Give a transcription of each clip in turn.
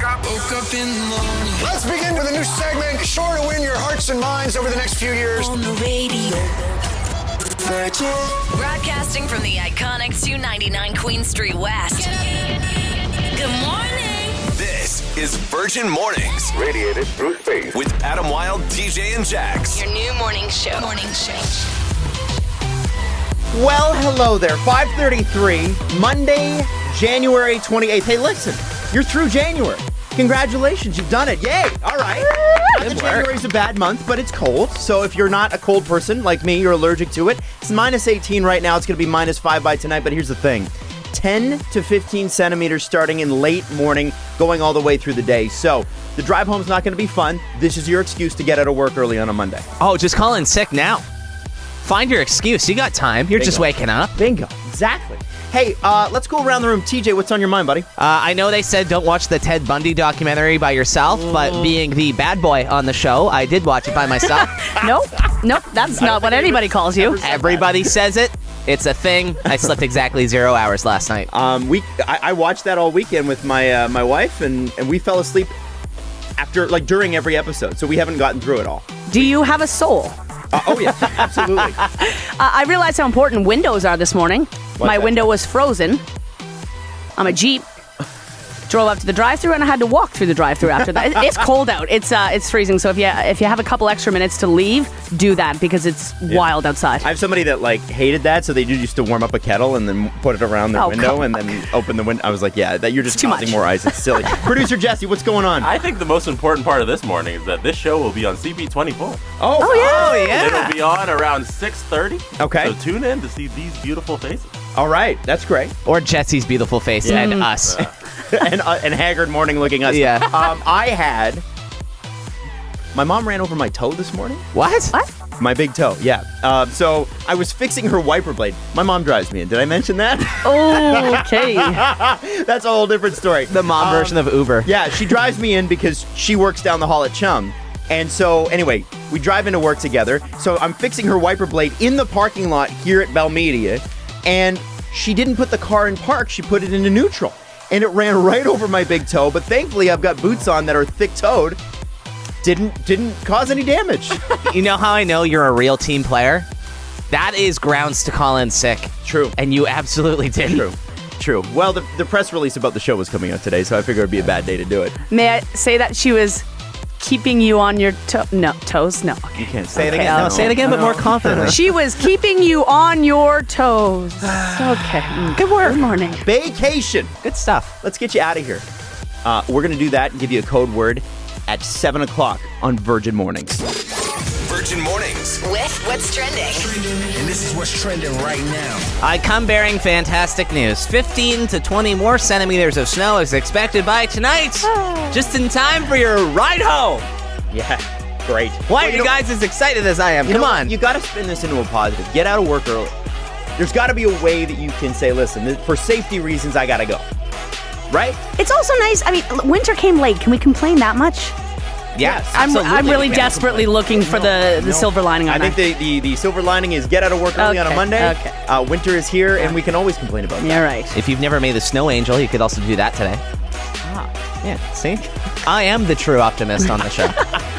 Woke up in the morning. Let's begin with a new segment, sure to win your hearts and minds over the next few years. On the radio. Virgin. Broadcasting from the iconic 299 Queen Street West. Good morning. This is Virgin Mornings. Radiated through space. With Adam Wilde, DJ, and Jax. Your new morning show. Well, hello there. 5:33, Monday, January 28th. Hey, listen, you're through January. Congratulations, you've done it. Yay. All right. Not that January's a bad month, but it's cold. So if you're not a cold person like me, you're allergic to it. It's minus 18 right now. It's going to be minus 5 by tonight. But here's the thing. 10 to 15 centimeters starting in late morning, going all the way through the day. So the drive home's not going to be fun. This is your excuse to get out of work early on a Monday. Oh, just call in sick now. Find your excuse. You got time. You're just waking up. Bingo. Exactly. Hey, let's go around the room. TJ, what's on your mind, buddy? I know they said don't watch the Ted Bundy documentary by yourself, but being the bad boy on the show, I did watch it by myself. Nope, that's not what anybody calls you. Everybody says it. It's a thing. I slept exactly 0 hours last night. I watched that all weekend with my my wife, and we fell asleep during every episode, so we haven't gotten through it all. Do you have a soul? Oh, yeah, absolutely. I realized how important windows are this morning. My window was frozen. I'm a Jeep. Drove up to the drive-thru and I had to walk through the drive-thru after that. It's cold out. It's freezing. So if you have a couple extra minutes to leave, do that because it's wild outside. I have somebody that hated that, so they used to warm up a kettle and then put it around their window and then open the window. I was like, yeah, that you're just causing more ice. It's silly. Producer Jesse, what's going on? I think the most important part of this morning is that this show will be on CP24. Oh yeah. It'll be on around 6:30. Okay. So tune in to see these beautiful faces. All right, that's great. Or Jesse's beautiful face and us. and haggard morning looking us. Yeah. My mom ran over my toe this morning. What? My big toe, yeah. So I was fixing her wiper blade. My mom drives me in. Did I mention that? Okay. That's a whole different story. The mom version of Uber. Yeah, she drives me in because she works down the hall at Chum. And so, anyway, we drive into work together. So I'm fixing her wiper blade in the parking lot here at Bell Media. And she didn't put the car in park. She put it into neutral. And it ran right over my big toe. But thankfully, I've got boots on that are thick-toed. Didn't cause any damage. You know how I know you're a real team player? That is grounds to call in sick. True. And you absolutely didn't. True. Well, the press release about the show was coming out today, so I figured it'd be a bad day to do it. May I say that she was keeping you on your toes? No. You can't say it again. No, say it again, but more confidently. She was keeping you on your toes. Okay. Good work. Good morning. Vacation. Good stuff. Let's get you out of here. We're going to do that and give you a code word at 7 o'clock on Virgin Mornings. Virgin Mornings. With what's trending. And this is what's trending right now. I come bearing fantastic news. 15 to 20 more centimeters of snow is expected by tonight. Just in time for your ride home. Yeah, great. Why are you guys as excited as I am? Come on. You got to spin this into a positive. Get out of work early. There's got to be a way that you can say, listen, for safety reasons, I got to go. Right? It's also nice. I mean, winter came late. Can we complain that much? Yes, I'm really desperately looking for the silver lining on that. I think the silver lining is get out of work early on a Monday. Okay. Winter is here, and we can always complain about that. Yeah, right. If you've never made the snow angel, you could also do that today. Yeah, see? I am the true optimist on the show.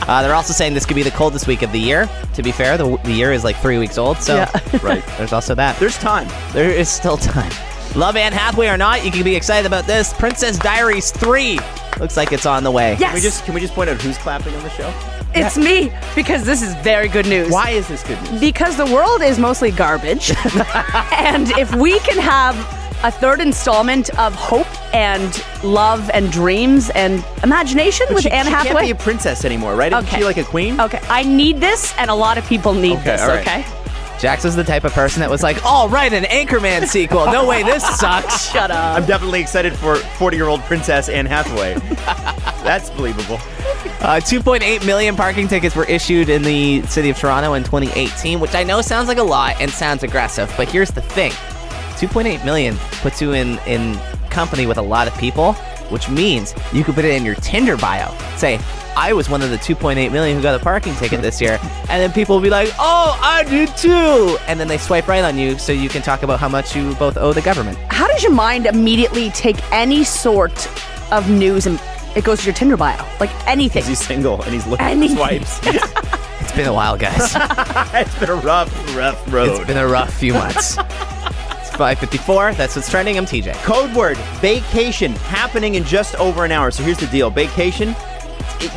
They're also saying this could be the coldest week of the year. To be fair, the year is like 3 weeks old, so right. There's also that. There's time. There is still time. Love Anne Hathaway or not, you can be excited about this. Princess Diaries 3 looks like it's on the way. Yes. Can we just point out who's clapping on the show? It's me, because this is very good news. Why is this good news? Because the world is mostly garbage. And if we can have a third installment of hope and love and dreams and imagination with Anne Hathaway. She can't be a princess anymore, right? Isn't she like a queen? Okay, I need this, and a lot of people need this, all right. okay? Jax was the type of person that was like, all right, an Anchorman sequel. No way, this sucks. Shut up. I'm definitely excited for 40-year-old Princess Anne Hathaway. That's believable. 2.8 million parking tickets were issued in the city of Toronto in 2018, which I know sounds like a lot and sounds aggressive, but here's the thing. 2.8 million puts you in company with a lot of people, which means you could put it in your Tinder bio. Say, I was one of the 2.8 million who got a parking ticket this year. And then people will be like, oh, I did too. And then they swipe right on you so you can talk about how much you both owe the government. How does your mind immediately take any sort of news and it goes to your Tinder bio. Like anything. He's single and he's looking Anything. for swipes. It's been a while, guys. It's been a rough road. It's been a rough few months. It's 5:54. That's what's trending. I'm TJ. Code word, vacation, happening in just over an hour. So here's the deal. Vacation,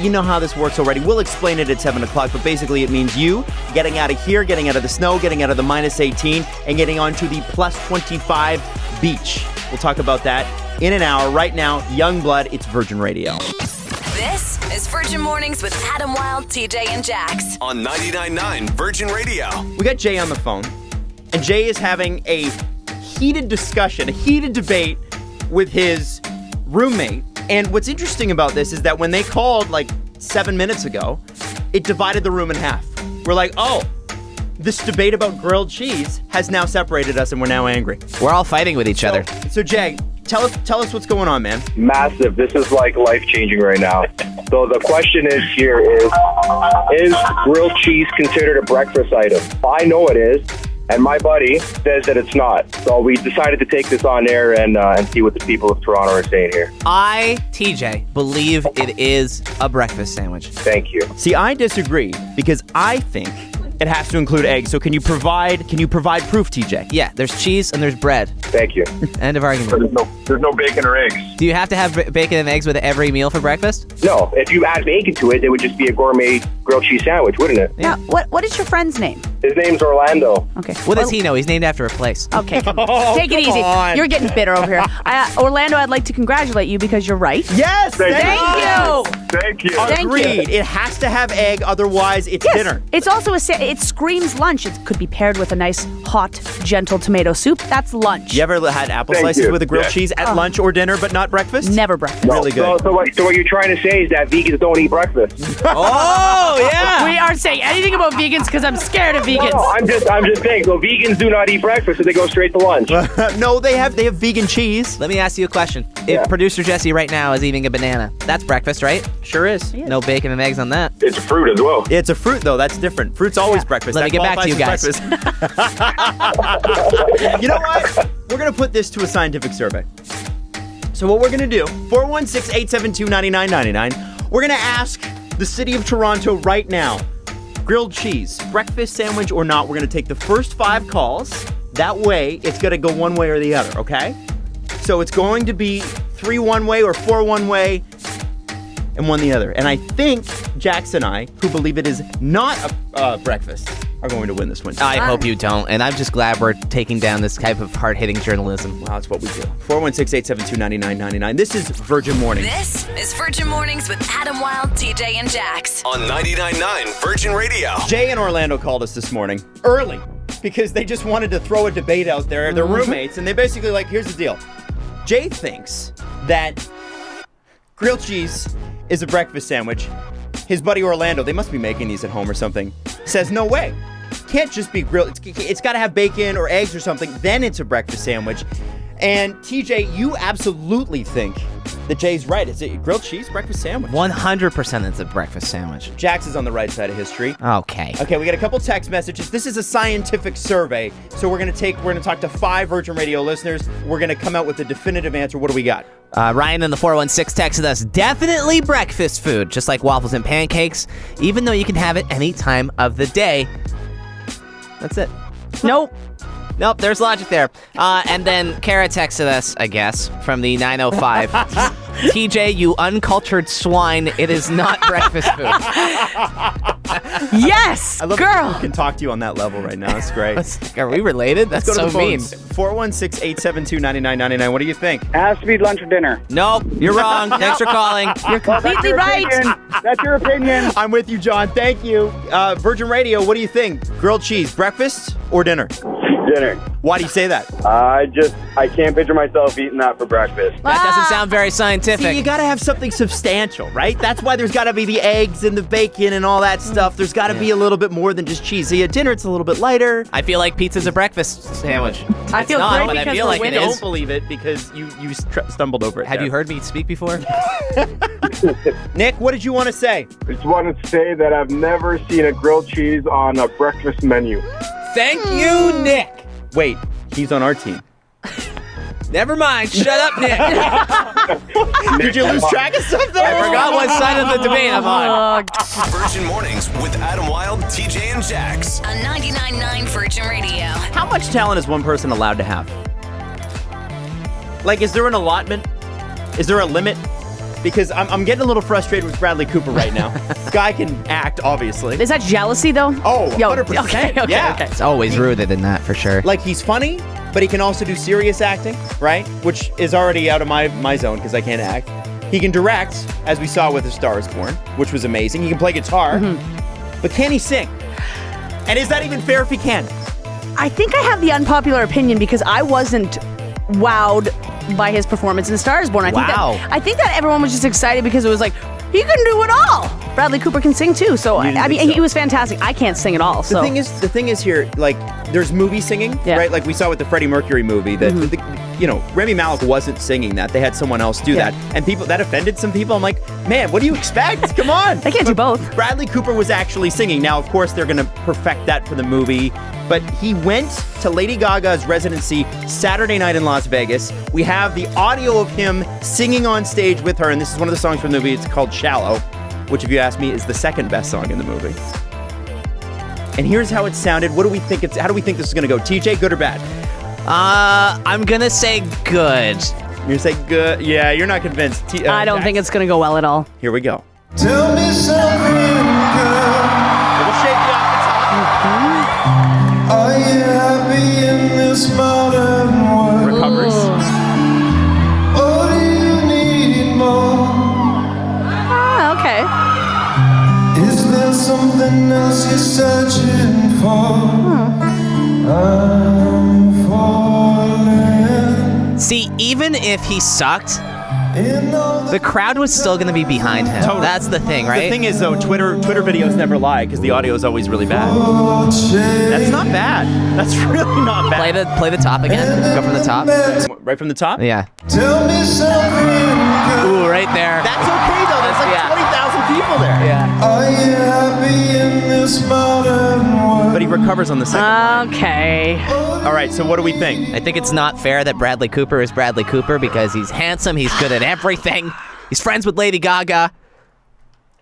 you know how this works already. We'll explain it at 7 o'clock, but basically it means you getting out of here, getting out of the snow, getting out of the minus 18, and getting onto the plus 25 beach. We'll talk about that in an hour. Right now, Youngblood, it's Virgin Radio. This is Virgin Mornings with Adam Wilde, TJ, and Jax. On 99.9 Virgin Radio. We got Jay on the phone, and Jay is having a heated discussion, a heated debate with his roommate. And what's interesting about this is that when they called like 7 minutes ago, it divided the room in half. We're like, oh, this debate about grilled cheese has now separated us and we're now angry. We're all fighting with each other. So Jay, tell us what's going on, man. Massive. This is like life-changing right now. So the question is grilled cheese considered a breakfast item? I know it is, and my buddy says that it's not. So we decided to take this on air and see what the people of Toronto are saying here. I, TJ, believe it is a breakfast sandwich. Thank you. See, I disagree because I think it has to include eggs. So can you provide proof, TJ? Yeah, there's cheese and there's bread. Thank you. End of argument. There's no bacon or eggs. Do you have to have bacon and eggs with every meal for breakfast? No, if you add bacon to it, it would just be a gourmet grilled cheese sandwich, wouldn't it? Now, what is your friend's name? His name's Orlando. Okay. What does he know? He's named after a place. Okay, come on. Take it easy. on. You're getting bitter over here. Orlando, I'd like to congratulate you because you're right. Yes! Thank you. Thank you. Thank you. Agreed. It has to have egg, otherwise it's Yes. dinner. It's also it screams lunch. It could be paired with a nice, hot, gentle tomato soup. That's lunch. You ever had apple Thank slices you. with a grilled Yeah. cheese at lunch or dinner, but not breakfast? Never breakfast. Really good. So what you're trying to say is that vegans don't eat breakfast? Oh, yeah. We aren't saying anything about vegans because I'm scared of vegans. No, I'm just saying. So vegans do not eat breakfast, so they go straight to lunch. No, they have vegan cheese. Let me ask you a question. Yeah. If producer Jesse right now is eating a banana, that's breakfast, right? Sure is. No bacon and eggs on that. It's a fruit as well. It's a fruit, though. That's different. Fruit's always breakfast. Let me That get back to you qualifies as breakfast. You know what? We're going to put this to a scientific survey. So what we're going to do, 416-872-9999, we're going to ask the city of Toronto right now, grilled cheese, breakfast sandwich or not, we're going to take the first 5 calls. That way, it's going to go one way or the other, okay? So it's going to be 3 one way or 4 one way and 1 the other. And I think Jax and I, who believe it is not a breakfast, are going to win this one. I hope you don't, and I'm just glad we're taking down this type of hard-hitting journalism. Wow, that's what we do. 416-872-9999. This is Virgin Morning. This is Virgin Mornings with Adam Wilde, TJ, and Jax. On 99.9 Virgin Radio. Jay and Orlando called us this morning, early, because they just wanted to throw a debate out there. They're roommates, and they basically here's the deal. Jay thinks that grilled cheese is a breakfast sandwich. His buddy Orlando, they must be making these at home or something, says no way. Can't just be grilled. It's got to have bacon or eggs or something. Then it's a breakfast sandwich. And TJ, you absolutely think that Jay's right. Is it grilled cheese breakfast sandwich? 100% it's a breakfast sandwich. Jax is on the right side of history. Okay. Okay, we got a couple text messages. This is a scientific survey, so we're gonna talk to 5 Virgin Radio listeners. We're gonna come out with a definitive answer. What do we got? Ryan in the 416 texted us, definitely breakfast food, just like waffles and pancakes, even though you can have it any time of the day. That's it. Nope. Nope, there's logic there. And then Kara texted us, I guess, from the 905. TJ, you uncultured swine, it is not breakfast food. Yes, I love girl. that we can talk to you on that level right now. That's great. Are we related? That's Go to so the mean. phones. 416-872-9999. What do you think? It has to be lunch or dinner. Nope, you're wrong. Thanks for calling. You're completely right. That's your opinion. I'm with you, John. Thank you. Virgin Radio, what do you think? Grilled cheese, breakfast or dinner? Dinner. Why do you say that? I can't picture myself eating that for breakfast. That doesn't sound very scientific. See, you gotta have something substantial, right? That's why there's gotta be the eggs and the bacon and all that stuff. There's gotta be a little bit more than just cheese. See, at dinner, it's a little bit lighter. I feel like pizza's a breakfast sandwich. I It's feel not, great but I because feel we're like it winning. Don't is. believe it because you stumbled over it. Have there. you heard me speak before? Nick, what did you want to say? I just wanted to say that I've never seen a grilled cheese on a breakfast menu. Thank you, Nick. Wait, he's on our team. Never mind. Shut up, Nick. Did you lose track of something? I forgot what side of the debate I'm on. Virgin Mornings with Adam Wilde, TJ, and Jax. On 99.9 Virgin Radio. How much talent is one person allowed to have? Like, is there an allotment? Is there a limit? Because I'm getting a little frustrated with Bradley Cooper right now. Guy can act, obviously. Is that jealousy, though? Oh, Yo, 100%. Okay, Yeah. okay. It's always rooted in that for sure. Like, he's funny, but he can also do serious acting, right? Which is already out of my zone because I can't act. He can direct, as we saw with A Star Is Born, which was amazing. He can play guitar, but can he sing? And is that even fair if he can? I think I have the unpopular opinion because I wasn't wowed by his performance in Star Is Born. I think that everyone was just excited because it was like, he can do it all. Bradley Cooper can sing too, so You didn't I mean, think so? he was fantastic. I can't sing at all. So The thing is here, like, there's movie singing, Yeah. right? Like we saw with the Freddie Mercury movie that, Rami Malek wasn't singing that. They had someone else do Yeah. that. And that offended some people. I'm like, man, what do you expect? Come on. They can't do both. Bradley Cooper was actually singing. Now, of course, they're going to perfect that for the movie. But he went to Lady Gaga's residency Saturday night in Las Vegas. We have the audio of him singing on stage with her. And this is one of the songs from the movie. It's called Shallow, which, if you ask me, is the second best song in the movie. And here's how it sounded. How do we think this is going to go? TJ, good or bad? I'm gonna say good. You're going to say good? Yeah, you're not convinced. I don't think it's going to go well at all. Here we go. Tell me something, girl. Little shaky off the top. Are you happy in this modern world? Recovers. Or do you need more? Ah, okay. Is there something else you're searching for? I'm falling See, even if he sucked, in all the crowd was still gonna be behind him. Totally. That's the thing, right? The thing is, though, Twitter videos never lie because the audio is always really bad. That's not bad. That's really not bad. Play the top again. Go from the top. Right from the top? Yeah. Tell me something, girl. Ooh, right there. That's okay, though. There's like Yeah. 20,000 people there. Yeah. Are you happy in this modern world? But he recovers on the second line. Okay. All right, so what do we think? I think it's not fair that Bradley Cooper is Bradley Cooper because he's handsome, he's good at everything. He's friends with Lady Gaga.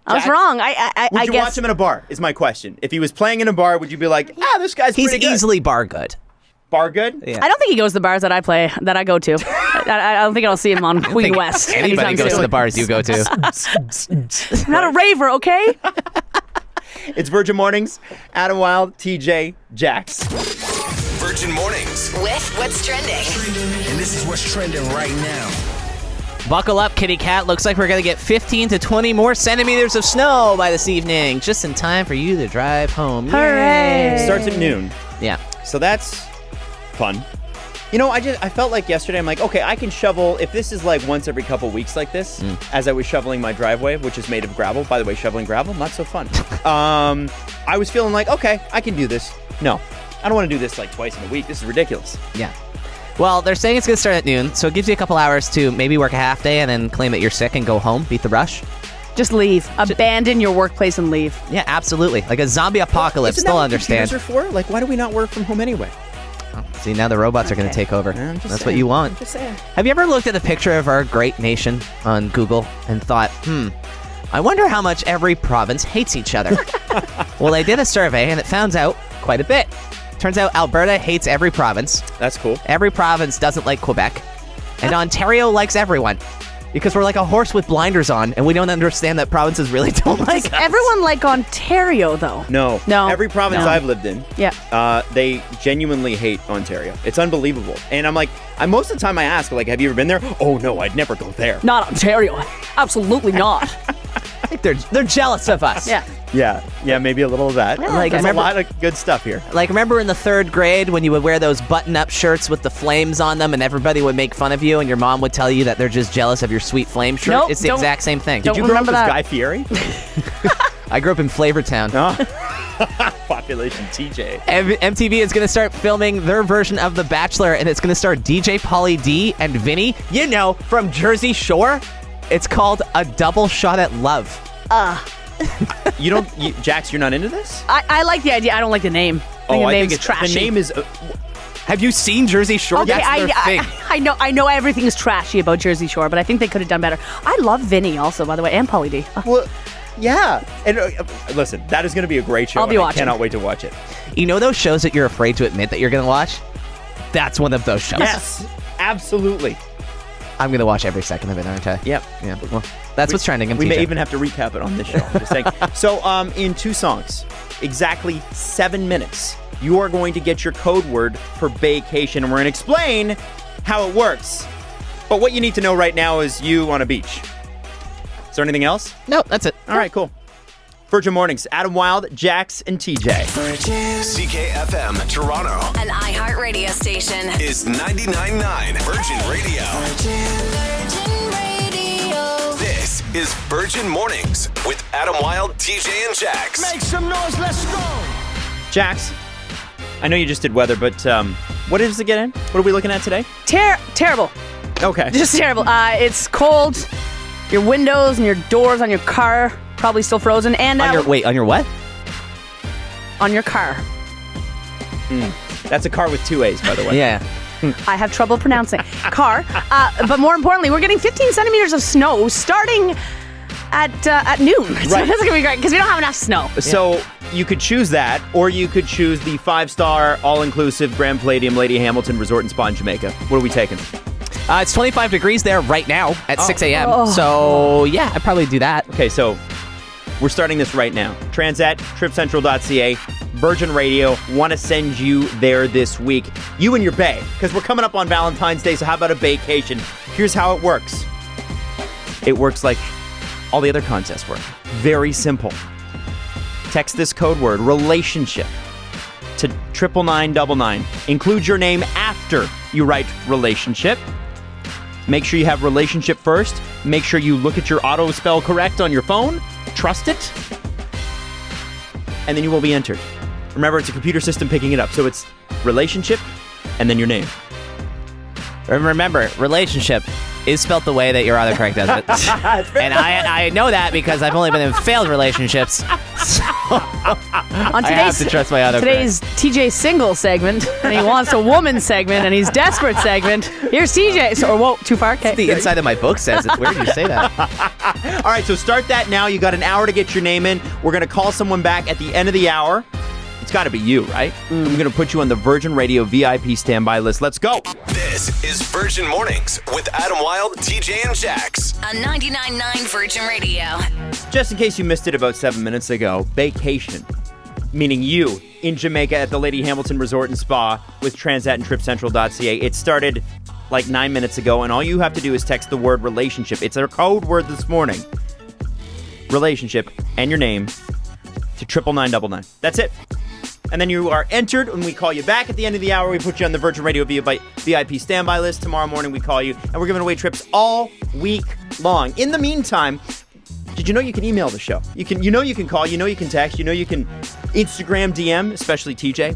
I was Jack, wrong. I Would you guess. watch him in a bar, is my question. If he was playing in a bar, would you be like, this guy's He's pretty good? easily bar good. Bar good? Yeah. I don't think he goes to the bars that I go to. I don't think I'll see him on Queen West. Anybody anytime goes to soon. the bars you go to. I'm not a raver, okay? It's Virgin Mornings. Adam Wilde, TJ, Jax. Virgin Mornings. With what's trending. And this is what's trending right now. Buckle up, kitty cat. Looks like we're going to get 15 to 20 more centimeters of snow by this evening, just in time for you to drive home. Hooray. Starts at noon. Yeah. So that's fun. You know, I felt like yesterday, I'm like, okay, I can shovel, if this is like once every couple weeks like this, as I was shoveling my driveway, which is made of gravel. By the way, shoveling gravel, not so fun. I was feeling like, okay, I can do this. No, I don't want to do this like twice in a week. This is ridiculous. Yeah. Well, they're saying it's going to start at noon, so it gives you a couple hours to maybe work a half day and then claim that you're sick and go home, beat the rush. Just leave. Abandon your workplace and leave. Yeah, absolutely. Like a zombie apocalypse. Isn't that Still what understand. computers are for? Like, why do we not work from home anyway? See, now the robots are going to Okay. take over. I'm just That's saying. what you want. I'm just saying. Have you ever looked at the picture of our great nation on Google and thought, I wonder how much every province hates each other? Well, they did a survey and it found out quite a bit. Turns out Alberta hates every province. That's cool. Every province doesn't like Quebec. And Ontario likes everyone. Because we're like a horse with blinders on and we don't understand that provinces really don't like us. Everyone like Ontario, though. No. No. Every province No. I've lived in, Yeah. they genuinely hate Ontario. It's unbelievable. And I'm like, most of the time I ask, like, have you ever been there? Oh, no, I'd never go there. Not Ontario. Absolutely not. I think they're jealous of us. Yeah. Yeah, maybe a little of that. Yeah, Like, I there's remember- a lot of good stuff here. Like, remember in the 3rd grade when you would wear those button-up shirts with the flames on them and everybody would make fun of you and your mom would tell you that they're just jealous of your sweet flame shirt? Nope, It's the don't- exact same thing. don't Did you grow up remember as that. Guy Fieri? I grew up in Flavortown. Population TJ. MTV is going to start filming their version of The Bachelor, and it's going to star DJ Pauly D and Vinny, from Jersey Shore. It's called A Double Shot at Love. Jax, you're not into this? I like the idea. I don't like the name. I think the name's it's trashy. the name is. Have you seen Jersey Shore? Okay, That's their thing. I know everything's trashy about Jersey Shore, but I think they could have done better. I love Vinny also, by the way, and Pauly D. Well, yeah. And listen, that is going to be a great show. I'll be watching. I cannot wait to watch it. You know those shows that you're afraid to admit that you're going to watch? That's one of those shows. Yes, absolutely. I'm going to watch every second of it, aren't I? Yep. Yeah. Well, that's what's trending. We may even have to recap it on this show. I'm just saying. So, in 2 songs, exactly 7 minutes, you are going to get your code word for vacation, and we're going to explain how it works. But what you need to know right now is you on a beach. Is there anything else? No, that's it. All right, cool. Virgin Mornings, Adam Wilde, Jax, and TJ. CKFM Toronto An iHeartRadio station. is 99.9 Virgin Radio. This is Virgin Mornings with Adam Wilde, TJ, and Jax. Make some noise, let's go. Jax, I know you just did weather, but what is it again? What are we looking at today? Terrible. Okay. Just terrible. It's cold. Your windows and your doors on your car probably still frozen. And On your what? on your car. That's a car with 2 A's, by the way. Yeah. I have trouble pronouncing car. But more importantly, we're getting 15 centimeters of snow starting at noon. So Right. this is going to be great because we don't have enough snow. So you could choose that, or you could choose the 5-star, all-inclusive Grand Palladium Lady Hamilton Resort and Spa in Jamaica. What are we taking? It's 25 degrees there right now at 6 a.m. So, yeah, I'd probably do that. Okay, so we're starting this right now. Transat, tripcentral.ca, Virgin Radio want to send you there this week. You and your bae, because we're coming up on Valentine's Day, so how about a vacation? Here's how it works. It works like all the other contests work. Very simple. Text this code word, relationship, to 99999. Include your name after you write relationship. Make sure you have relationship first. Make sure you look at your auto spell correct on your phone. Trust it. And then you will be entered. Remember, it's a computer system picking it up. So it's relationship and then your name. And remember, relationship is spelt the way that your autocorrect does it. And I know that because I've only been in failed relationships. So On I have to trust my autocorrect. today's TJ single segment, and he wants a woman segment, and he's desperate segment. Here's TJ. So, whoa, too far? Okay. The inside of my book says it's weird you say that. All right, so start that now. You got an hour to get your name in. We're going to call someone back at the end of the hour. It's got to be you, right? I'm going to put you on the Virgin Radio VIP standby list. Let's go. This is Virgin Mornings with Adam Wilde, TJ, and Jax. On 99.9 Virgin Radio. Just in case you missed it about 7 minutes ago, vacation, meaning you in Jamaica at the Lady Hamilton Resort and Spa with Transat and tripcentral.ca. It started like 9 minutes ago, and all you have to do is text the word relationship. It's our code word this morning. Relationship and your name to 99999. That's it. And then you are entered when we call you back at the end of the hour. We put you on the Virgin Radio VIP standby list. Tomorrow morning we call you, and we're giving away trips all week long. In the meantime, did you know you can email the show? You can call, you can text, you can Instagram DM, especially TJ.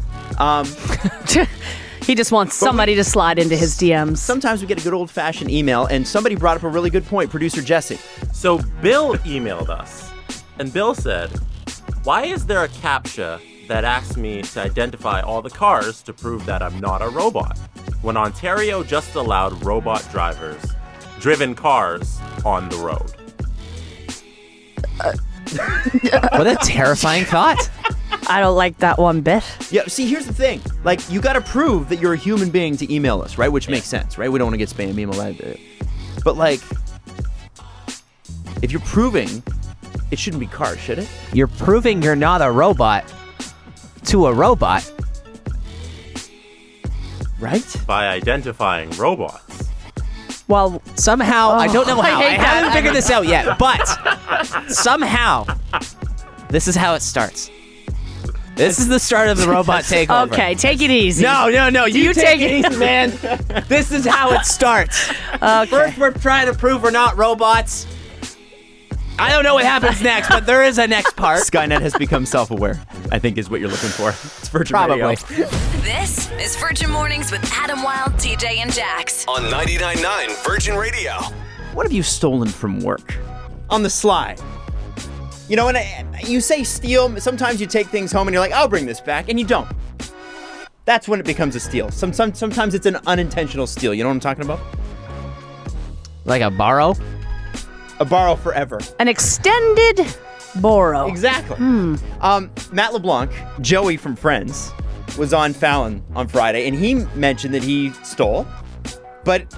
He just wants somebody to slide into his DMs. Sometimes we get a good old-fashioned email, and somebody brought up a really good point, producer Jesse. So Bill emailed us, and Bill said, "Why is there a CAPTCHA that asks me to identify all the cars to prove that I'm not a robot, when Ontario just allowed robot drivers driven cars on the road?" What a terrifying thought. I don't like that one bit. Yeah, see, here's the thing. Like, you got to prove that you're a human being to email us, right? Which makes sense, right? We don't want to get spam email. But, like, if you're proving, it shouldn't be cars, should it? You're proving you're not a robot to a robot. Right? By identifying robots. Well, somehow, I don't know how. I hate that. haven't figured this out yet, but somehow, this is how it starts. This is the start of the robot takeover. Okay, take it easy. No, you take it easy, man. This is how it starts. Okay. First, we're trying to prove we're not robots. I don't know what happens next, but there is a next part. Skynet has become self-aware, I think is what you're looking for. It's Virgin Probably. Radio. This is Virgin Mornings with Adam Wilde, TJ, and Jax. On 99.9 Virgin Radio. What have you stolen from work? On the sly. You know, and you say steal, sometimes you take things home and you're like, I'll bring this back, and you don't. That's when it becomes a steal. Sometimes it's an unintentional steal. You know what I'm talking about? Like a borrow? A borrow forever. An extended borrow. Exactly. Matt LeBlanc, Joey from Friends, was on Fallon on Friday, and he mentioned that he stole. But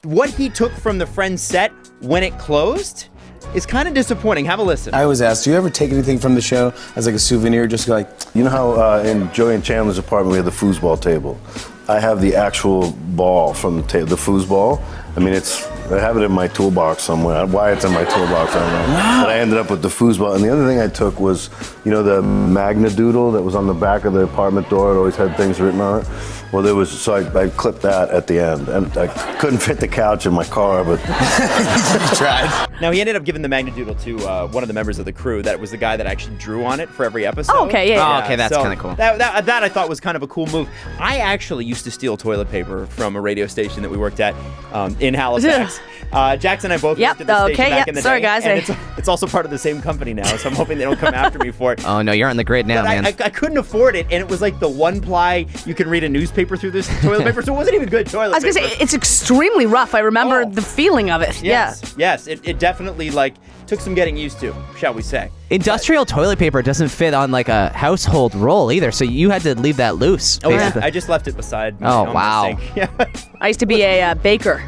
what he took from the Friends set when it closed is kind of disappointing. Have a listen. I was asked, do you ever take anything from the show as like a souvenir? Just like, you know how in Joey and Chandler's apartment we had the foosball table? I have the actual ball from the foosball. I mean, I have it in my toolbox somewhere. Why it's in my toolbox, I don't know. Wow. But I ended up with the foosball. And the other thing I took was, you know, the Magna Doodle that was on the back of the apartment door. It always had things written on it. Well, so I clipped that at the end. And I couldn't fit the couch in my car, but you tried. Now, he ended up giving the Magna Doodle to one of the members of the crew. That was the guy that actually drew on it for every episode. Oh, okay, yeah. Oh, okay, that's kind of cool. That I thought was kind of a cool move. I actually used to steal toilet paper from a radio station that we worked at in Halifax. Jackson and I both worked at the station back in the day. Sorry, guys. And it's also part of the same company now, so I'm hoping they don't come after me for it. Oh, no, you're on the grid now, man. I couldn't afford it, and it was like the one ply you can read a newspaper through this toilet paper, so it wasn't even good toilet paper. I was going to say, it's extremely rough. I remember the feeling of it. Yes, it definitely took some getting used to, shall we say. Industrial toilet paper doesn't fit on like a household roll either, so you had to leave that loose. Oh, yeah. I just left it beside my wow. sink. Yeah. I used to be a baker,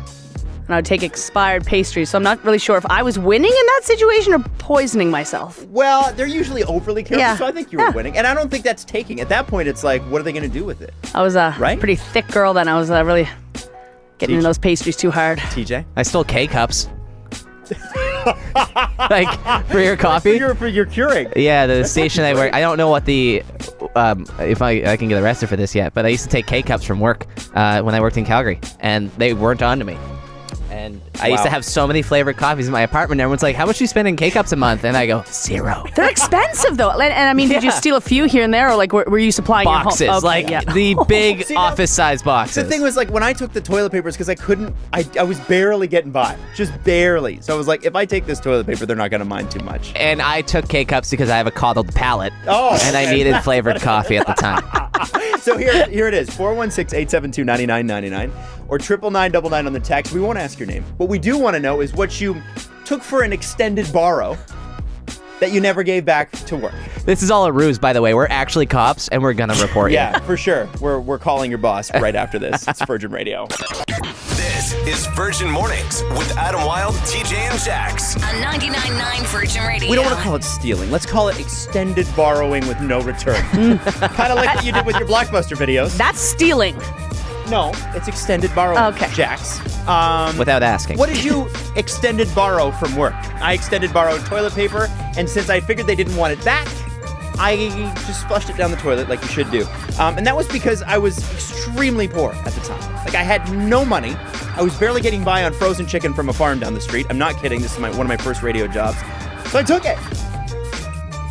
and I would take expired pastries, so I'm not really sure if I was winning in that situation or poisoning myself. Well, they're usually overly careful, so I think you were Yeah. winning. And I don't think that's taking. At that point, it's like, what are they going to do with it? I was a pretty thick girl then. I was really getting in those pastries too hard. TJ? I stole K-cups. Like, for your coffee? For your Keurig. Yeah, the station I work. I don't know what the if I can get arrested for this yet, but I used to take K-cups from work when I worked in Calgary, and they weren't on to me. And I used to have so many flavored coffees in my apartment. And everyone's like, how much do you spend in K-cups a month? And I go, 0. They're expensive, though. And I mean, did you steal a few here and there, or like were you supplying boxes, your home? the big office-sized boxes. The thing was, like, when I took the toilet papers, because I was barely getting by. Just barely. So I was like, if I take this toilet paper, they're not going to mind too much. And I took K-cups because I have a coddled palate. Oh, and I needed flavored coffee at the time. So here it is, 416-872-9999 or 99999 on the text. We won't ask your name. What we do want to know is what you took for an extended borrow that you never gave back to work. This is all a ruse, by the way. We're actually cops, and we're gonna report you. Yeah, for sure. We're calling your boss right after this. It's Virgin Radio. This is Virgin Mornings with Adam Wilde, TJ, and Jax. On 99.9 Virgin Radio. We don't want to call it stealing. Let's call it extended borrowing with no return. Kind of like what you did with your Blockbuster videos. That's stealing. No, it's extended borrowing, Jax. Without asking. What did you extended borrow from work? I extended borrowed toilet paper, and since I figured they didn't want it back, I just flushed it down the toilet like you should do. And that was because I was extremely poor at the time. Like, I had no money. I was barely getting by on frozen chicken from a farm down the street. I'm not kidding. This is one of my first radio jobs. So I took it.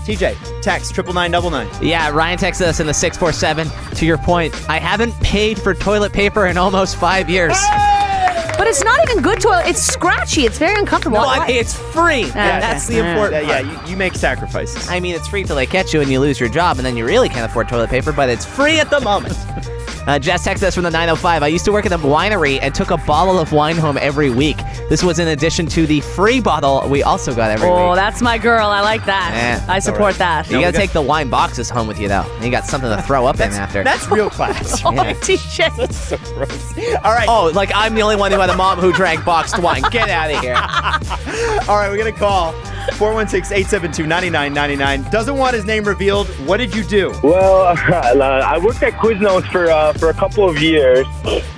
TJ, text 99999. Yeah, Ryan texted us in the 647. To your point, I haven't paid for toilet paper in almost 5 years. But it's not even good toilet. It's scratchy. It's very uncomfortable. No, it's free. That's the important part. Yeah, you make sacrifices. I mean, it's free till they catch you and you lose your job, and then you really can't afford toilet paper, but it's free at the moment. Jess texted us from the 905. I used to work at a winery and took a bottle of wine home every week. This was in addition to the free bottle we also got every week. Oh, that's my girl. I like that. Yeah, I support that. You gotta take the wine boxes home with you, though. And you got something to throw up in after. That's real class. Oh, TJ. That's so gross. All right. Oh, like I'm the only one who had a mom who drank boxed wine. Get out of here. All right, we're going to call 416-872-9999. Doesn't want his name revealed. What did you do? Well, I worked at Quiznos for a couple of years,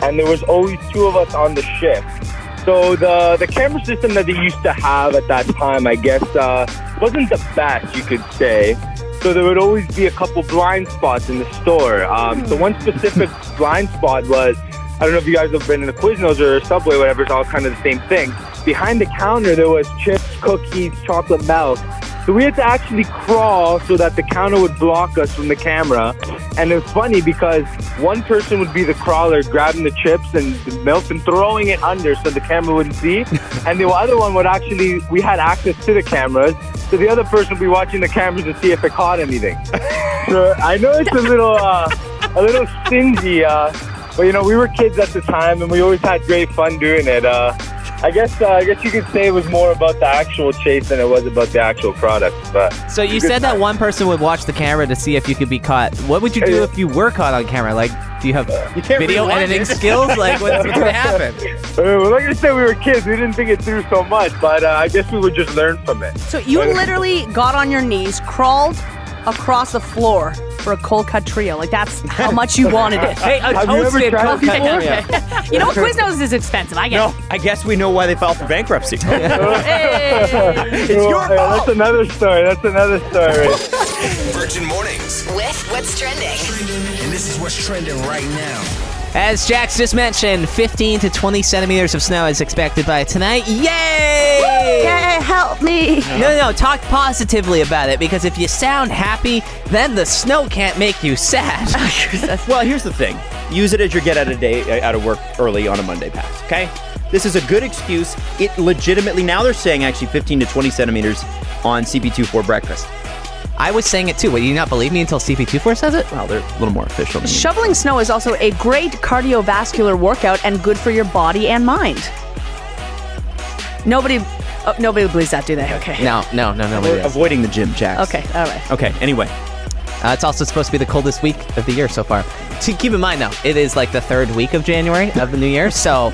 and there was always 2 of us on the shift. So the camera system that they used to have at that time, I guess, wasn't the best, you could say. So there would always be a couple blind spots in the store. So one specific blind spot was, I don't know if you guys have been in a Quiznos or a Subway, whatever, it's all kind of the same thing. Behind the counter, there was chips, cookies, chocolate milk. So we had to actually crawl so that the counter would block us from the camera. And it was funny because one person would be the crawler grabbing the chips and the milk and throwing it under so the camera wouldn't see. And the other one would actually, we had access to the cameras. So the other person would be watching the cameras to see if it caught anything. So I know it's a little stingy, but we were kids at the time, and we always had great fun doing it. I guess you could say it was more about the actual chase than it was about the actual product. But So you said that one person would watch the camera to see if you could be caught. What would you do if you were caught on camera? Like, do you have video editing skills? Like, what's going to happen? Well, like I said, we were kids. We didn't think it through so much, but I guess we would just learn from it. So you literally got on your knees, crawled across the floor for a cold cut trio. Like, that's how much you wanted it. Hey, a Have you ever toasted tried cold it cut before? trio. You know what? Quiznos is expensive. I get No, it. I guess we know why they filed for bankruptcy. Hey. It's your fault. That's another story. Virgin Mornings. With what's trending. And this is what's trending right now. As Jax just mentioned, 15 to 20 centimeters of snow is expected by tonight. Yay! Yeah, help me. No, talk positively about it, because if you sound happy, then the snow can't make you sad. Well, here's the thing. Use it as your get out of work early on a Monday pass, okay? This is a good excuse. It legitimately, now they're saying actually 15 to 20 centimeters on CP2 for breakfast. I was saying it too. Would you not believe me until CP24 says it? Well, they're a little more official than you. Shoveling snow is also a great cardiovascular workout and good for your body and mind. Nobody believes that, do they? Okay. No. Avoiding the gym, Jax. Okay, all right. Okay, anyway. It's also supposed to be the coldest week of the year so far. So keep in mind, though, it is like the third week of January of the new year, so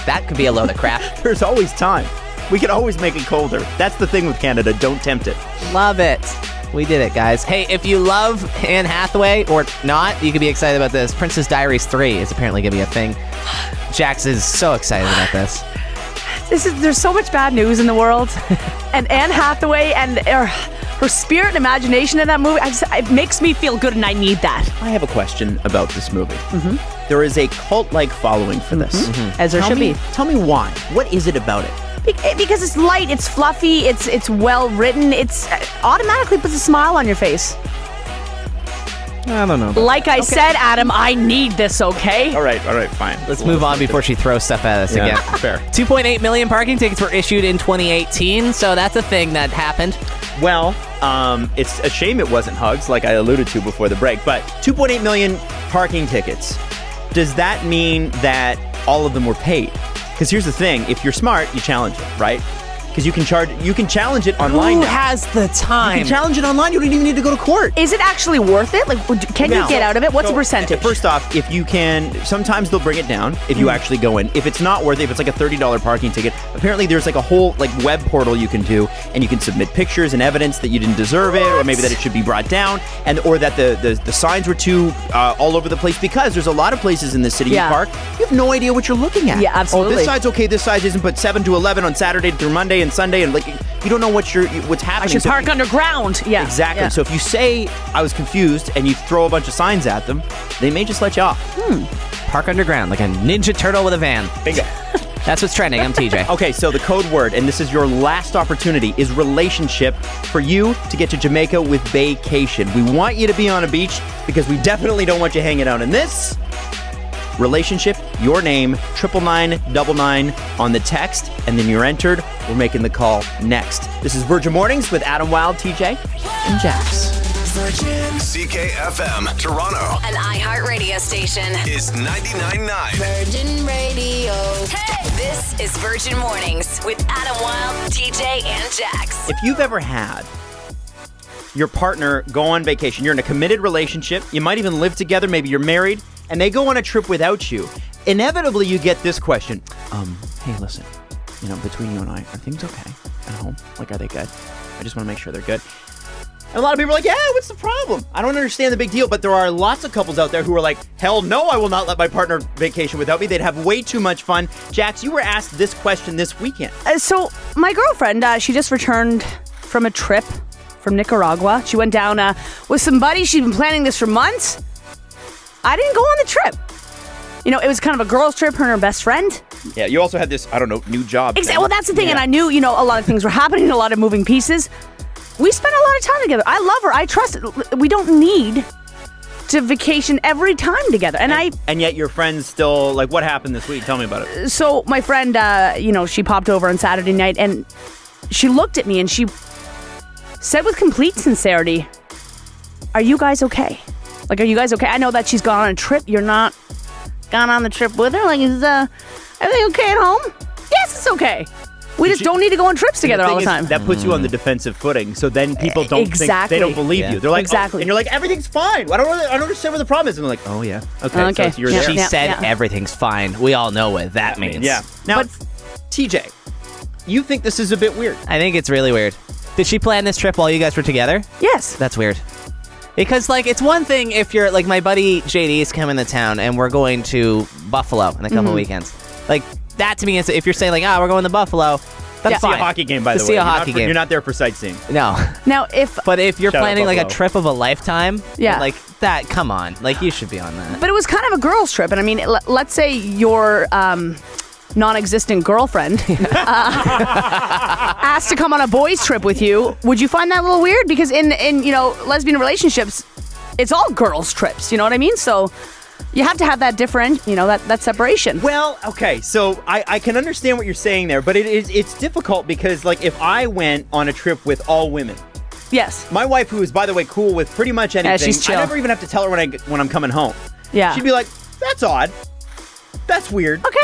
that could be a load of crap. There's always time. We can always make it colder. That's the thing with Canada. Don't tempt it. Love it. We did it, guys. Hey, if you love Anne Hathaway or not, you can be excited about this. Princess Diaries 3 is apparently going to be a thing. Jax is so excited about this. There's so much bad news in the world. And Anne Hathaway and her spirit and imagination in that movie, it makes me feel good, and I need that. I have a question about this movie. Mm-hmm. There is a cult-like following for this. Mm-hmm. As there should be. Tell me why. What is it about it? Because it's light, it's fluffy, it's well written, it's automatically puts a smile on your face. I don't know. Like I said, Adam, I need this, okay? All right, fine. Let's move on before she throws stuff at us again. Fair. 2.8 million parking tickets were issued in 2018, so that's a thing that happened. Well, it's a shame it wasn't hugs, like I alluded to before the break, but 2.8 million parking tickets. Does that mean that all of them were paid? Because here's the thing, if you're smart, you challenge it, right? Because you can challenge it online Who now. has the time? You can challenge it online. You don't even need to go to court. Is it actually worth it? Like, can you get out of it? What's the percentage? First off, if you can, sometimes they'll bring it down if you actually go in. If it's not worth it, if it's like a $30 parking ticket, apparently there's like a whole web portal you can do, and you can submit pictures and evidence that you didn't deserve it, or maybe that it should be brought down, or that the signs were too all over the place, because there's a lot of places in the city you park. You have no idea what you're looking at. Yeah, absolutely. Oh, this side's okay, this side isn't, but 7 to 11 on Saturday through Monday and Sunday, and you don't know what's happening. I should park underground. Yeah. Exactly. Yeah. So if you say I was confused and you throw a bunch of signs at them, they may just let you off. Park underground like a Ninja Turtle with a van. Bingo. That's what's trending. I'm TJ. Okay, so the code word, and this is your last opportunity, is relationship for you to get to Jamaica with vacation. We want you to be on a beach because we definitely don't want you hanging out in this. Relationship, your name, 99999 on the text, and then you're entered. We're making the call next. This is Virgin Mornings with Adam Wilde, TJ, and Jax. Virgin CKFM Toronto. An iHeart radio station. Is 99.9. Virgin Radio. Hey! This is Virgin Mornings with Adam Wilde, TJ, and Jax. If you've ever had your partner go on vacation, you're in a committed relationship, you might even live together, maybe you're married, and they go on a trip without you, inevitably you get this question. Hey, listen, between you and I, are things okay at home? Like, are they good? I just want to make sure they're good. And a lot of people are like, yeah, what's the problem? I don't understand the big deal, but there are lots of couples out there who are like, hell no, I will not let my partner vacation without me. They'd have way too much fun. Jax, you were asked this question this weekend. So my girlfriend, she just returned from a trip from Nicaragua. She went down with some buddies. She'd been planning this for months. I didn't go on the trip. It was kind of a girls' trip, her and her best friend. Yeah, you also had this, new job. Exactly. Well, that's the thing. Yeah. And I knew, a lot of things were happening, a lot of moving pieces. We spent a lot of time together. I love her. I trust her. We don't need to vacation every time together. And yet your friends still, what happened this week? Tell me about it. So my friend, she popped over on Saturday night, and she looked at me and she said with complete sincerity, are you guys okay? Like, are you guys okay? I know that she's gone on a trip. You're not gone on the trip with her. Like, is everything okay at home? Yes, it's okay. We just don't need to go on trips together all the time. That puts you on the defensive footing, so then people don't think, they don't believe you. They're like, exactly. And you're like, everything's fine. I don't understand what the problem is. And they're like, oh yeah, okay. So you're there. She said everything's fine. We all know what that means. Yeah. Now, TJ, you think this is a bit weird? I think it's really weird. Did she plan this trip while you guys were together? Yes. That's weird. Because, like, it's one thing if you're, like, my buddy JD is coming to town and we're going to Buffalo in a couple of weekends. Like, that to me is, if you're saying, like, we're going to Buffalo, that's fine. See a hockey game, by the way. See a hockey game. You're not there for sightseeing. No. Now, But if you're Shout out planning, like, a Buffalo. trip of a lifetime, Yeah. like, that, come on. Like, you should be on that. But it was kind of a girls' trip. And I mean, let's say your non-existent girlfriend asked to come on a boys' trip with you. Would you find that a little weird? Because in lesbian relationships, it's all girls' trips. You know what I mean? So you have to have that that separation. Well, okay, so I can understand what you're saying there, but it's difficult because, like, if I went on a trip with all women. Yes. My wife, who is, by the way, cool with pretty much anything. Yeah, she's chill. I never even have to tell her when I'm coming home. Yeah. She'd be like, that's odd. That's weird. Okay.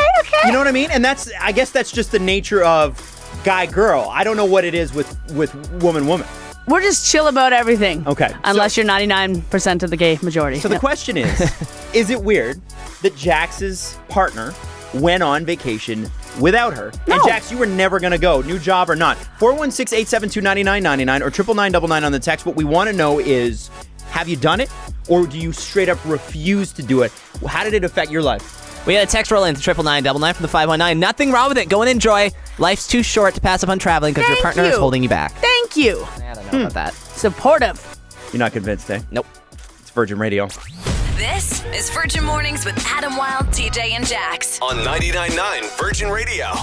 You know what I mean? And I guess that's just the nature of guy-girl. I don't know what it is with woman-woman. We're just chill about everything. Okay. Unless you're 99% of the gay majority. So the question is it weird that Jax's partner went on vacation without her? No. And Jax, you were never going to go, new job or not. 416-872-9999 or 999 on the text. What we want to know is, have you done it? Or do you straight up refuse to do it? How did it affect your life? We had a text roll in to 99999 from the 519. Nothing wrong with it. Go and enjoy. Life's too short to pass up on traveling because your partner is holding you back. Thank you. I don't know about that. Supportive. You're not convinced, eh? Nope. It's Virgin Radio. This is Virgin Mornings with Adam Wilde, TJ, and Jax. On 99.9 Virgin Radio.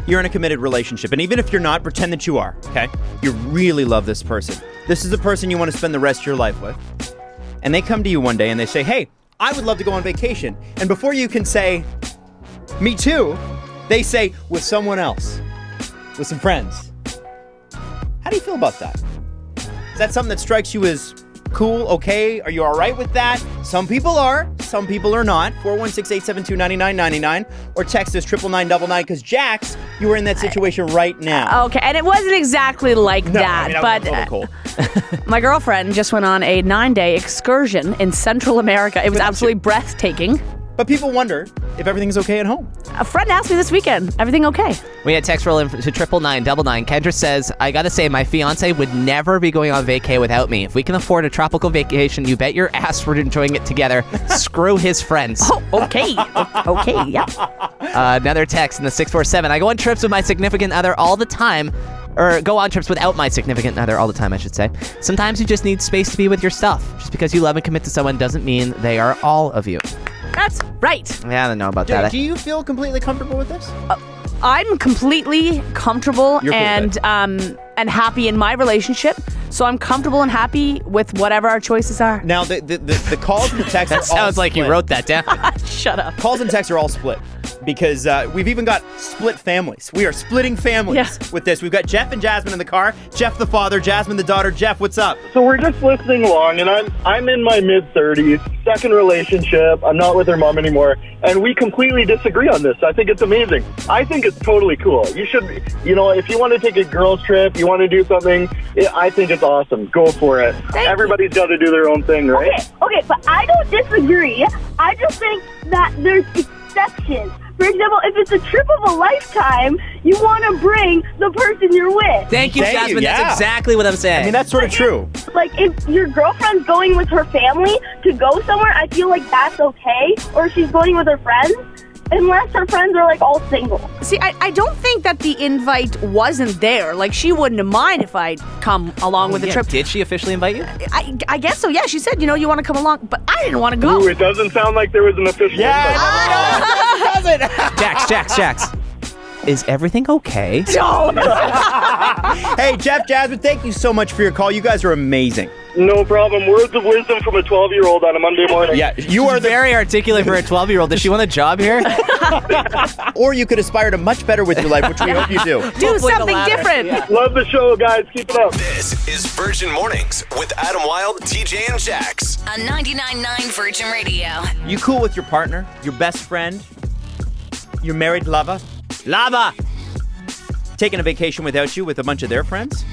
You're in a committed relationship, and even if you're not, pretend that you are, okay? You really love this person. This is the person you want to spend the rest of your life with. And they come to you one day and they say, hey, I would love to go on vacation. And before you can say, me too, they say, with someone else, with some friends. How do you feel about that? Is that something that strikes you as cool, okay? Are you all right with that? Some people are, some people are not. 416-872-9999 or text us 99999 because Jax, you are in that situation right now. Okay, and it wasn't exactly like that, but my girlfriend just went on a 9-day excursion in Central America. It was absolutely breathtaking. But people wonder if everything's okay at home. A friend asked me this weekend, everything okay? We had text roll in to 99999. Kendra says, I gotta say, my fiance would never be going on vacay without me. If we can afford a tropical vacation, you bet your ass we're enjoying it together. Screw his friends. Oh, okay. Okay, yeah. Another text in the 647. I go on trips with my significant other all the time. Or go on trips without my significant other all the time, I should say. Sometimes you just need space to be with yourself. Just because you love and commit to someone doesn't mean they are all of you. That's right. Yeah, I don't know about that. Do you feel completely comfortable with this? I'm completely comfortable You're cool and happy in my relationship. So I'm comfortable and happy with whatever our choices are. Now, the calls and the texts That sounds like you wrote that down. Shut up. Calls and texts are all split because we've even got split families. We are splitting families with this. We've got Jeff and Jasmine in the car. Jeff the father, Jasmine the daughter. Jeff, what's up? So we're just listening along, and I'm in my mid-30s, second relationship. I'm not with her mom anymore, and we completely disagree on this. I think it's amazing. I think it's totally cool. You should, if you want to take a girls' trip, you want to do something, I think it's awesome. Go for it. Everybody's got to do their own thing, right? Okay, but I don't disagree. I just think that there's exceptions. For example, if it's a trip of a lifetime, you want to bring the person you're with. Thank you, Jasmine. yeah. That's exactly what I'm saying. I mean, that's sort of true. Like, if your girlfriend's going with her family to go somewhere, I feel like that's okay. Or if she's going with her friends, unless her friends are, like, all single. See, I don't think that the invite wasn't there. Like, she wouldn't have mind if I'd come along with the trip. Did she officially invite you? I guess so, yeah. She said, you want to come along, but I didn't want to go. Ooh, it doesn't sound like there was an official invite. Jax. Is everything okay? Hey, Jeff, Jasmine, thank you so much for your call. You guys are amazing. No problem. Words of wisdom from a 12-year-old on a Monday morning. Yeah, you are very articulate for a 12-year-old. Does she want a job here? Or you could aspire to much better with your life, which we hope you do. Do something different. Yeah. Love the show, guys. Keep it up. This is Virgin Mornings with Adam Wilde, TJ, and Jax. On 99.9 Virgin Radio. You cool with your partner, your best friend, your married lover, taking a vacation without you with a bunch of their friends?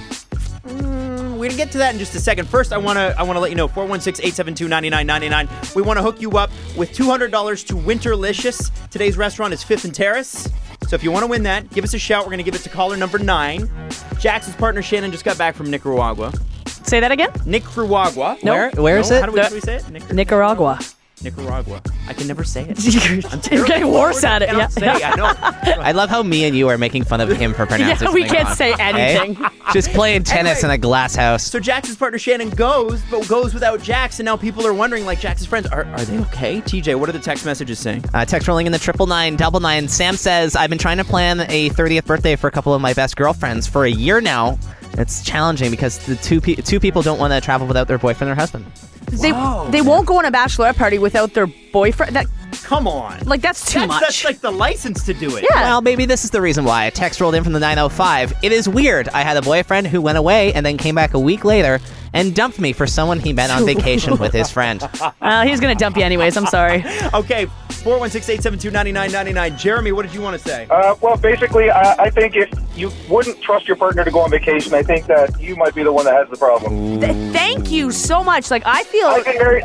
We're gonna get to that in just a second. First, I wanna let you know 416-872-9999. We want to hook you up with $200 to Winterlicious. Today's restaurant is 5th and Terrace. So if you want to win that, give us a shout. We're gonna give it to caller number 9. Jackson's partner Shannon just got back from Nicaragua. Say that again? Nicaragua. No. Where is it? How do we say it? Nicaragua. Nicaragua. I can never say it. You're getting worse at it. Yeah. Say, I know. I love how me and you are making fun of him for pronouncing Yeah, we something can't wrong. say anything. Hey? Just playing tennis in a glass house. So Jackson's partner Shannon goes without Jax, and now people are wondering, like, Jax's friends, are they okay? TJ, what are the text messages saying? Text rolling in the 99999. Sam says, I've been trying to plan a 30th birthday for a couple of my best girlfriends for a year now. It's challenging because the two people don't want to travel without their boyfriend or husband. They won't go on a bachelorette party without their boyfriend. Come on. Like, that's too much. That's like the license to do it. Yeah. Well, maybe this is the reason why. A text rolled in from the 905. It is weird. I had a boyfriend who went away and then came back a week later and dumped me for someone he met on vacation with his friend. He's going to dump you anyways. I'm sorry. Okay, 416-872-9999. Jeremy, what did you want to say? Well, basically, I think if you wouldn't trust your partner to go on vacation, I think that you might be the one that has the problem. Thank you so much. Like, I feel...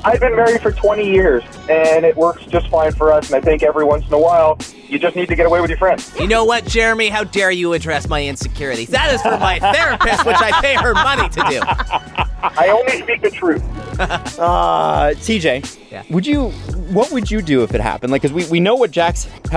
I've been married for 20 years, and it works just fine for us, and I think every once in a while, you just need to get away with your friends. You know what, Jeremy? How dare you address my insecurities? That is for my therapist, which I pay her money to do. I only speak the truth. TJ, Yeah. what would you do if it happened? Like, because we know how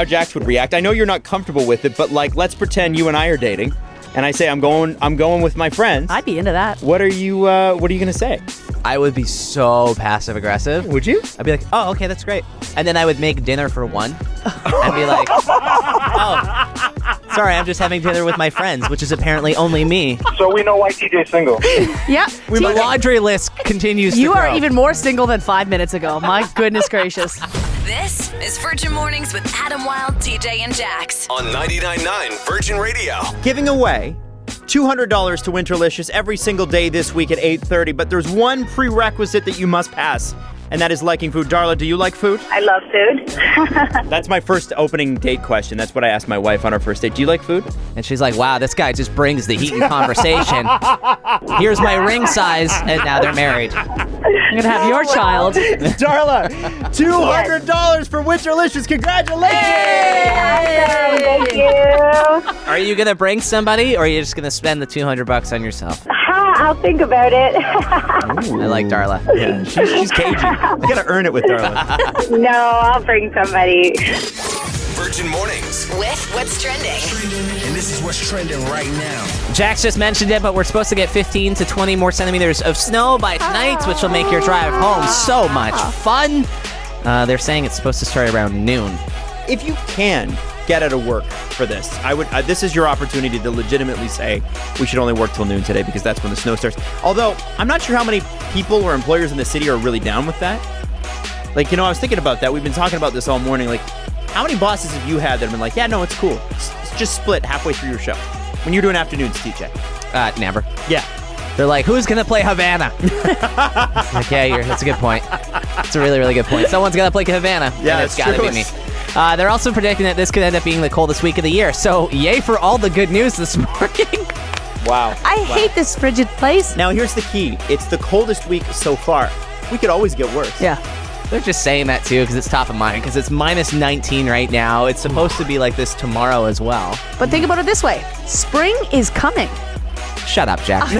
Jax would react. I know you're not comfortable with it, but like, let's pretend you and I are dating, and I say I'm going with my friends. I'd be into that. What are you gonna say? I would be so passive aggressive. Would you? I'd be like, oh, okay, that's great. And then I would make dinner for one and be like, oh, sorry, I'm just having dinner with my friends, which is apparently only me. So we know why TJ's single. Yeah. The laundry list continues to You grow. are even more single than 5 minutes ago. My goodness gracious. This is Virgin Mornings with Adam Wilde, TJ, and Jax. On 99.9 Virgin Radio. Giving away $200 to Winterlicious every single day this week at 8:30, but there's one prerequisite that you must pass, and that is liking food. Darla, do you like food? I love food. That's my first opening date question. That's what I asked my wife on our first date. Do you like food? And she's like, wow, this guy just brings the heat in conversation. Here's my ring size, and now they're married. I'm going to have your child. Darla, $200 for Winterlicious. Congratulations! Thank you. Are you going to bring somebody, or are you just going to spend the $200 on yourself? I'll think about it. I like Darla. Yeah, she's cagey. You gotta earn it with Darla. No, I'll bring somebody. Virgin Mornings. With what's trending. And this is what's trending right now. Jax just mentioned it, but we're supposed to get 15 to 20 more centimeters of snow by tonight, which will make your drive home so much fun. They're saying it's supposed to start around noon. If you can get out of work for this, I would. This is your opportunity to legitimately say we should only work till noon today because that's when the snow starts. Although I'm not sure how many people or employers in the city are really down with that. Like, I was thinking about that. We've been talking about this all morning. Like, how many bosses have you had that have been like, yeah, no, it's cool. It's just split halfway through your show when you're doing afternoons, TJ? Never. Yeah. They're like, who's going to play Havana? Like, yeah, that's a good point. It's a really, really good point. Someone's got to play Havana. Yeah, and it's got to be me. They're also predicting that this could end up being the coldest week of the year. So, yay for all the good news this morning. Wow. I hate this frigid place. Now, here's the key. It's the coldest week so far. We could always get worse. Yeah. They're just saying that, too, because it's top of mind, because it's minus 19 right now. It's supposed to be like this tomorrow as well. But think about it this way. Spring is coming. Shut up, Jack.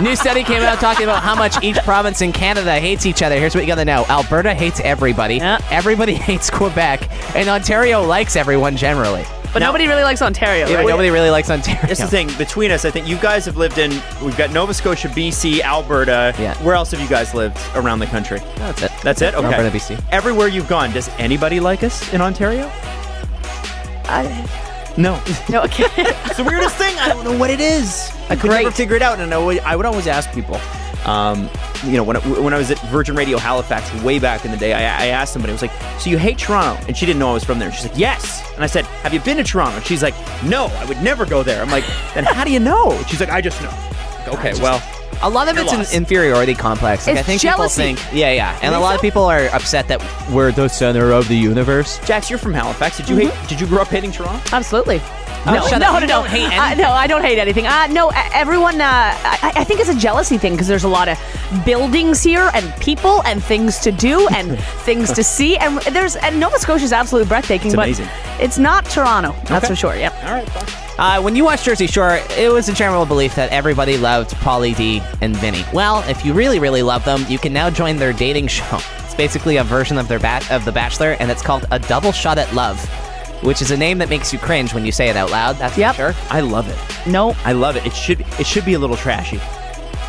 New study came out talking about how much each province in Canada hates each other. Here's what you gotta know. Alberta hates everybody. Yeah. Everybody hates Quebec. And Ontario likes everyone generally. But nobody really likes Ontario, Yeah, right? nobody really likes Ontario. This is the thing. Between us, I think you guys have lived in, we've got Nova Scotia, BC, Alberta. Yeah. Where else have you guys lived around the country? That's it. That's it? Okay. Alberta, BC. Everywhere you've gone, does anybody like us in Ontario? No. No, okay. It's the weirdest thing. I don't know what it is. I could never figure it out, and I would always ask people. When I was at Virgin Radio Halifax way back in the day, I asked somebody, I was like, so you hate Toronto? And she didn't know I was from there. She's like, yes. And I said, have you been to Toronto? And she's like, no, I would never go there. I'm like, then how do you know? She's like, I just know. Okay, well. A lot of it's an inferiority complex. Like, It's I think jealousy. people think, yeah. And a lot of people are upset that we're the center of the universe. Jax, you're from Halifax. Did you grow up hating Toronto? Absolutely. No, shut up. You no. don't hate anything. No, I don't hate anything. No, everyone, I think it's a jealousy thing because there's a lot of buildings here and people and things to do and things to see. And Nova Scotia is absolutely breathtaking. It's amazing. But it's not Toronto. That's for sure. Yep. All right, fine. When you watch Jersey Shore, it was a general belief that everybody loved Pauly D and Vinny. Well, if you really, really love them, you can now join their dating show. It's basically a version of The Bachelor, and it's called A Double Shot at Love, which is a name that makes you cringe when you say it out loud. That's for sure. I love it. No. I love it. It should be a little trashy.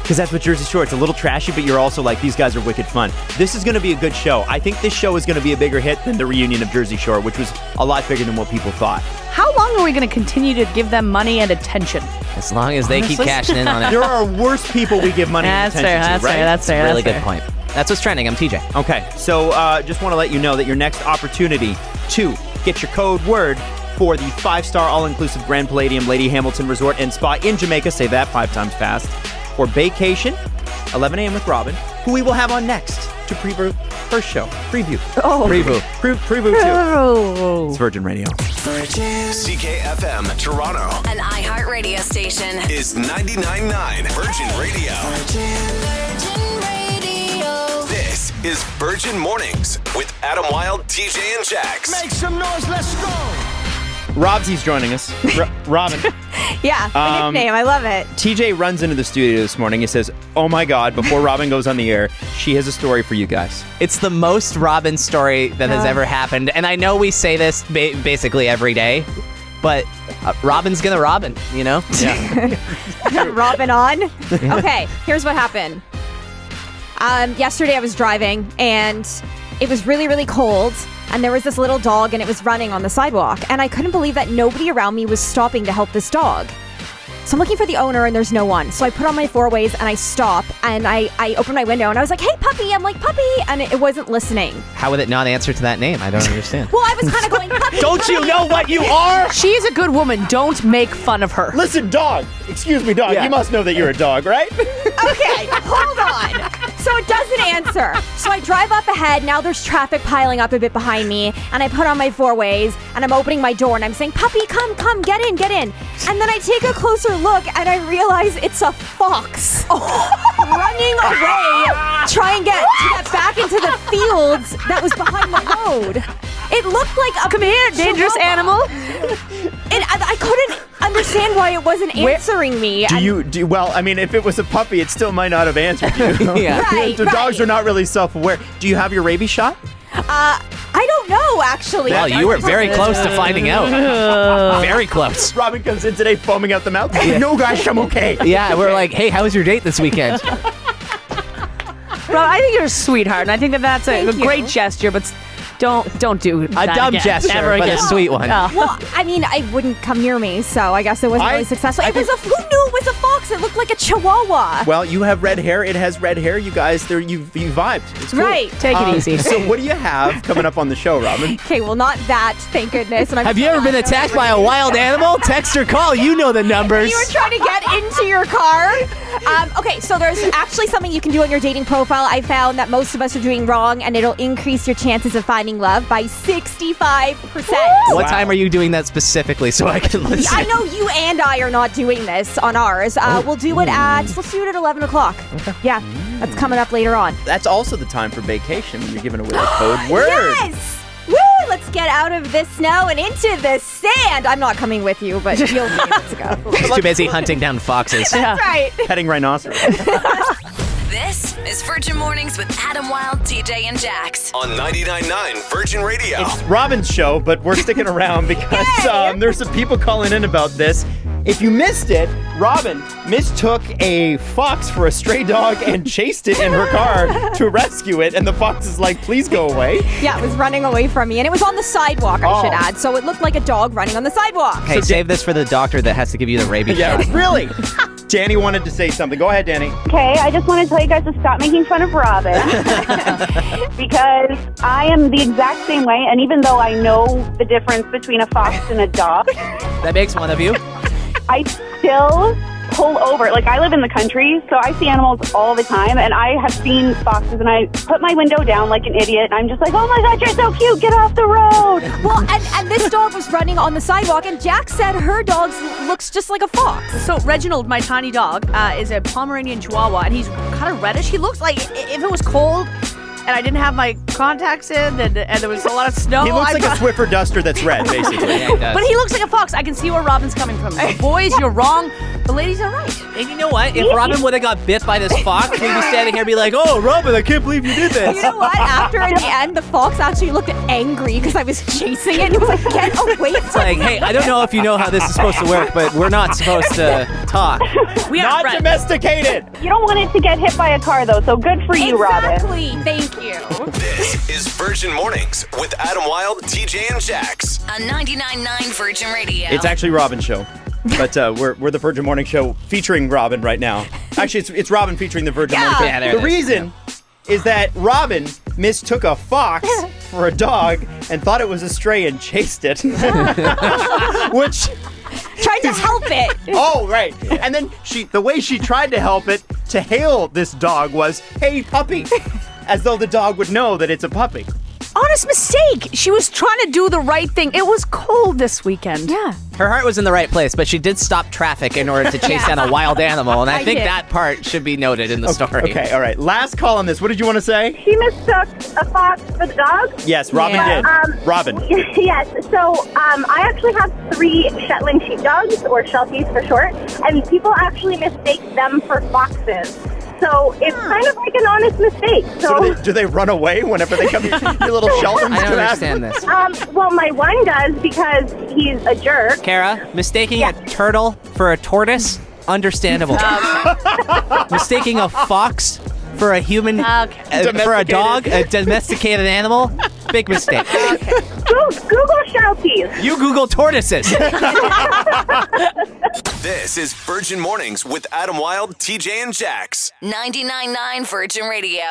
Because that's what Jersey Shore. It's a little trashy, but you're also like, these guys are wicked fun. This is going to be a good show. I think this show is going to be a bigger hit than the reunion of Jersey Shore, which was a lot bigger than what people thought. How long are we going to continue to give them money and attention? As long as they keep cashing in on it. There are worse people we give money and attention to, right? That's fair. Really good point. That's what's trending. I'm TJ. Okay, so just want to let you know that your next opportunity to get your code word for the 5-star all-inclusive Grand Palladium Lady Hamilton Resort and Spa in Jamaica, say that 5 times fast, for Vacation, 11 a.m. with Robin, who we will have on next to preview her show. Preview. Preview 2. It's Virgin Radio. CKFM Toronto. An iHeartRadio station. Is 99.9 Virgin Radio. This is Virgin Mornings with Adam Wilde, TJ, and Jax. Make some noise, let's go. Robsy's joining us. Robin. Yeah, my nickname. I love it. TJ runs into the studio this morning. He says, oh my God, before Robin goes on the air, she has a story for you guys. It's the most Robin story that has ever happened. And I know we say this basically every day, but Robin's gonna Robin, you know? Yeah. Robin on. Okay, here's what happened. Yesterday I was driving and it was really, really cold. And there was this little dog and it was running on the sidewalk. And I couldn't believe that nobody around me was stopping to help this dog. So I'm looking for the owner and there's no one. So I put on my 4-ways and I stop and I open my window and I was like, hey, puppy. I'm like, puppy. And it wasn't listening. How would it not answer to that name? I don't understand. Well, I was kind of going, puppy. Don't you know what you are? She is a good woman. Don't make fun of her. Listen, dog. Excuse me, dog. Yeah. You must know that you're a dog, right? Okay, hold on. So it doesn't answer. So I drive up ahead. Now there's traffic piling up a bit behind me. And I put on my 4-ways and I'm opening my door and I'm saying, puppy, come, get in. And then I take a closer look and I realize it's a fox running away, trying to get back into the fields that was behind the road. It looked like a Come here, dangerous animal. I couldn't understand why it wasn't answering me. Well, I mean, if it was a puppy, it still might not have answered you. Yeah. Right, The dogs are not really self-aware. Do you have your rabies shot? I don't know, actually. Well, you were very close to finding out. Very close. Robin comes in today foaming out the mouth. No, guys, I'm okay. Yeah, we're like, hey, how was your date this weekend? Rob, I think you're a sweetheart, and I think that's a great gesture, but don't do that A dumb again. gesture, Never but again. a sweet one. Oh. Well, I mean, I wouldn't come near me, so I guess it wasn't really successful. Who knew it was a fox? It looked like a chihuahua. Well, you have red hair. It has red hair. You guys, you vibed. It's cool. Right. Take it easy. So what do you have coming up on the show, Robin? Okay, well, not that, thank goodness. And Have you ever been attacked by a wild animal? Text or call. You know the numbers. You were trying to get into your car. Okay, so there's actually something you can do on your dating profile. I found that most of us are doing wrong, and it'll increase your chances of finding love by 65%. What time are you doing that specifically so I can listen? I know you and I are not doing this on ours. We'll do it let's do it at 11 o'clock. Okay. Yeah, that's coming up later on. That's also the time for vacation when you're giving away the code word. Yes! Woo! Let's get out of the snow and into the sand. I'm not coming with you, but you'll be able to go. He's too busy hunting down foxes. That's right. Petting rhinoceros. This is Virgin Mornings with Adam Wilde, TJ, and Jax. On 99.9 Virgin Radio. It's Robin's show, but we're sticking around because there's some people calling in about this. If you missed it, Robin mistook a fox for a stray dog and chased it in her car to rescue it, and the fox is like, please go away. Yeah, it was running away from me, and it was on the sidewalk, I should add, so it looked like a dog running on the sidewalk. Hey, save this for the doctor that has to give you the rabies Yeah, shot. really? Danny wanted to say something. Go ahead, Danny. Okay, I just want to tell you guys to stop making fun of Robin because I am the exact same way. And even though I know the difference between a fox and a dog, That makes one of you. I still pull over. Like, I live in the country, so I see animals all the time, and I have seen foxes, and I put my window down like an idiot, and I'm just like, oh my God, you're so cute, get off the road. Well, and this dog was running on the sidewalk, and Jack said her dog looks just like a fox. So Reginald, my tiny dog, is a Pomeranian Chihuahua, and he's kind of reddish. He looks like if it was cold and I didn't have my contacts in and there was a lot of snow. He looks like a Swiffer duster that's red, basically. Yeah, he does. But he looks like a fox. I can see where Robin's coming from. The boys, you're wrong. The ladies are right. And you know what? If Robin would have got bit by this fox, we'd be standing here and be like, oh, Robin, I can't believe you did this. You know what? After in the end, the fox actually looked angry because I was chasing it. And he was like, get away It's from like, me. hey, I don't know if you know how this is supposed to work, but we're not supposed to talk. We are Not friends. domesticated. You don't want it to get hit by a car, though, so good for you, Robin. Exactly. Thank you. This is Virgin Mornings with Adam Wilde, TJ, and Jax. On 99.9 Virgin Radio. It's actually Robin's show. But we're the Virgin Morning Show featuring Robin right now. Actually, it's Robin featuring the Virgin Morning Show. Yeah, there The it is. reason is that Robin mistook a fox for a dog and thought it was a stray and chased it. Which... Tried to help it. Oh, right. And then the way she tried to help it to hail this dog was, hey, puppy. As though the dog would know that it's a puppy. Honest mistake. She was trying to do the right thing. It was cold this weekend. Yeah. Her heart was in the right place, but she did stop traffic in order to chase down a wild animal, and I think did. that part should be noted in the story. Okay, all right. Last call on this. What did you want to say? She mistook a fox for the dog. Yes, Robin did. Robin. Yes. So I actually have 3 Shetland sheepdogs, or Shelties for short, and people actually mistake them for foxes. So it's kind of like an honest mistake. So do they run away whenever they come your little Sheldons? I don't understand this. Well, my one does because he's a jerk. Kara, mistaking a turtle for a tortoise? Understandable. Mistaking a fox for a human, for a dog, a domesticated animal? Big mistake. Google Shelties. You Google tortoises. This is Virgin Mornings with Adam Wilde, TJ, and Jax. 99.9 Virgin Radio.